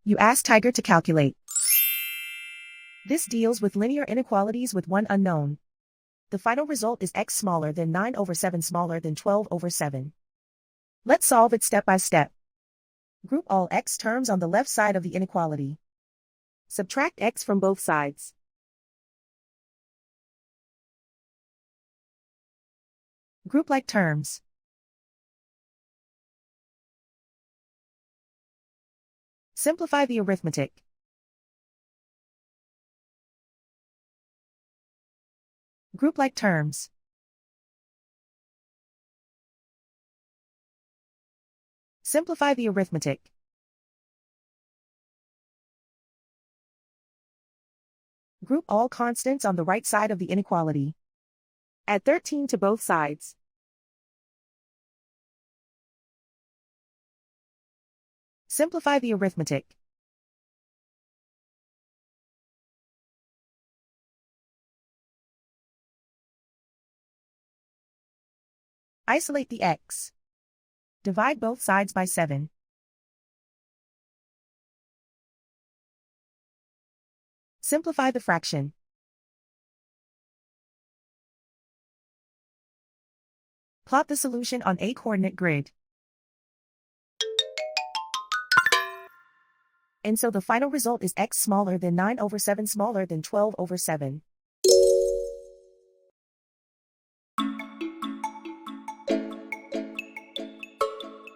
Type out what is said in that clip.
You ask Tiger to calculate. This deals with linear inequalities with one unknown. The final result is x smaller than 9/7 smaller than 12/7. Let's solve it step by step. Group all x terms on the left side of the inequality. Subtract x from both sides. Group like terms. Simplify the arithmetic. Group like terms. Simplify the arithmetic. Group all constants on the right side of the inequality. Add 13 to both sides. Simplify the arithmetic. Isolate the x. Divide both sides by 7. Simplify the fraction. Plot the solution on a coordinate grid. And so the final result is x smaller than 9/7 smaller than 12/7.